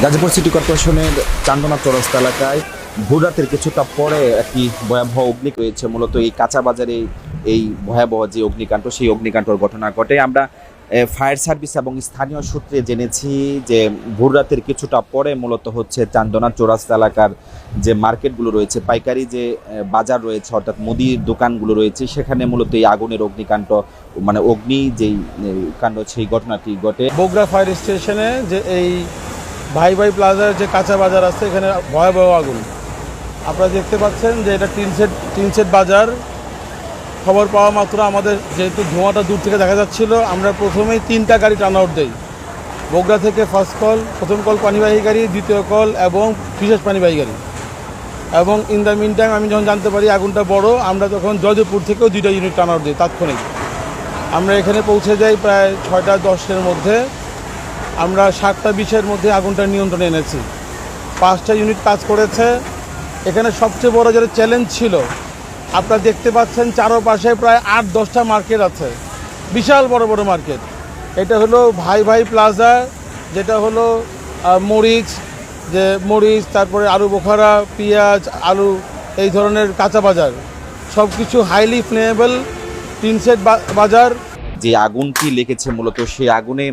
Gazipur city কর্পোরেশনের চান্দনা চৌরাস্তা এলাকায় ভোর রাতের কিছুটা পরে একটি ভয়াবহ অগ্নি রয়েছে। মূলত এই কাঁচা বাজারে এই ভয়াবহ যে অগ্নিকাণ্ড, সেই অগ্নিকাণ্ডর ঘটনা ঘটে। আমরা ফায়ার সার্ভিস এবং স্থানীয় সূত্রে জেনেছি যে ভোর রাতের কিছুটা পরে মূলত হচ্ছে চান্দনা চৌরাস্তা এলাকার যে মার্কেটগুলো রয়েছে, পাইকারি যে বাজার রয়েছে অর্থাৎ মুদির দোকানগুলো রয়েছে, সেখানে মূলত এই আগুনের অগ্নিকাণ্ড মানে অগ্নি যেই কাণ্ড সেই ঘটনাটি ঘটে। বগুড়া ফায়ার স্টেশনে যে এই ভাই ভাই প্লাজার যে কাঁচা বাজার আছে, এখানে ভয়াবহ আগুন আপনারা দেখতে পাচ্ছেন যে এটা টিন সেট বাজার। খবর পাওয়া মাত্র আমাদের যেহেতু ধোঁয়াটা দূর থেকে দেখা যাচ্ছিল, আমরা প্রথমেই 3টা গাড়ি টার্ন আউট দেই। বগুড়া থেকে প্রথম কল পানিবাহী গাড়ি, দ্বিতীয় কল এবং বিশেষ পানিবাহী গাড়ি। এবং ইন দ্য মিন টাইম আমি যখন জানতে পারি আগুনটা বড়, আমরা তখন জয়দেবপুর থেকেও 2টা ইউনিট টার্ন আউট দিই তাৎক্ষণিক। আমরা এখানে পৌঁছে যাই প্রায় 6টা 10-এর মধ্যে। আমরা 7টা 20-এর মধ্যে আগুনটা নিয়ন্ত্রণে এনেছি। 5টা ইউনিট কাজ করেছে। এখানে সবচেয়ে বড় যেটা চ্যালেঞ্জ ছিল, আপনারা দেখতে পাচ্ছেন চারপাশে প্রায় 8-10টা মার্কেট আছে, বিশাল বড় বড় মার্কেট। এটা হলো ভাই ভাই প্লাজা, যেটা হলো মরিচ, তারপরে আলু বোখারা, পেঁয়াজ, আলু, এই ধরনের কাঁচা বাজার, সব কিছু হাইলি ফ্লেমেবল টিন সেট বাজার। যে আগুনটি লেগেছে মূলত সেই আগুনে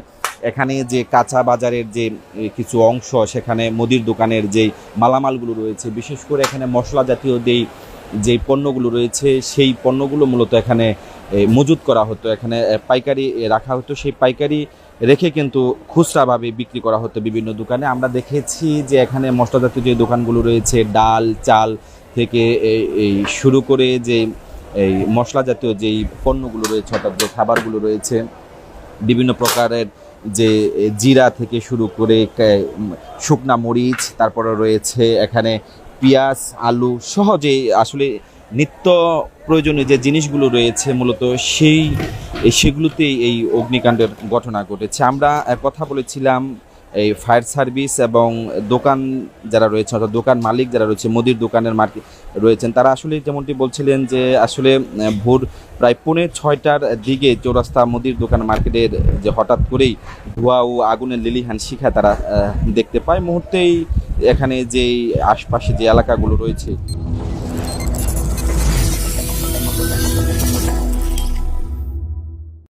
এখানে যে কাঁচা বাজারের যে কিছু অংশ, সেখানে মুদির দোকানের যে মালামালগুলো রয়েছে, বিশেষ করে এখানে মশলা জাতীয় যে পণ্যগুলো রয়েছে, সেই পণ্যগুলো মূলত এখানে মজুত করা হতো, এখানে পাইকারি রাখা হতো। সেই পাইকারি রেখে কিন্তু খুচরাভাবে বিক্রি করা হতো বিভিন্ন দোকানে। আমরা দেখেছি যে এখানে মশলা জাতীয় যে দোকানগুলো রয়েছে, ডাল চাল থেকে এই শুরু করে যে এই মশলা জাতীয় যেই পণ্যগুলো রয়েছে অর্থাৎ যে খাবারগুলো রয়েছে, বিভিন্ন প্রকারের যে জিরা থেকে শুরু করে শুকনা মরিচ, তারপরে রয়েছে এখানে পেঁয়াজ, আলু সহজে আসলে নিত্য প্রয়োজনীয় যে জিনিসগুলো রয়েছে মূলত সেগুলোতেই এই অগ্নিকাণ্ডের ঘটনা ঘটেছে। আমরা কথা বলেছিলাম এই ফায়ার সার্ভিস এবং দোকান যারা রয়েছে অর্থাৎ দোকান মালিক যারা রয়েছে, মুদির দোকানের মার্কেট রয়েছেন, তারা আসলে যেমনটি বলছিলেন যে আসলে ভোর প্রায় 5:45টার দিকে চৌরাস্তা মুদির দোকান মার্কেটের যে হঠাৎ করেই ধোঁয়া ও আগুনের লেলিহান শিখা তারা দেখতে পায়। মুহূর্তেই এখানে যে আশপাশে যে এলাকাগুলো রয়েছে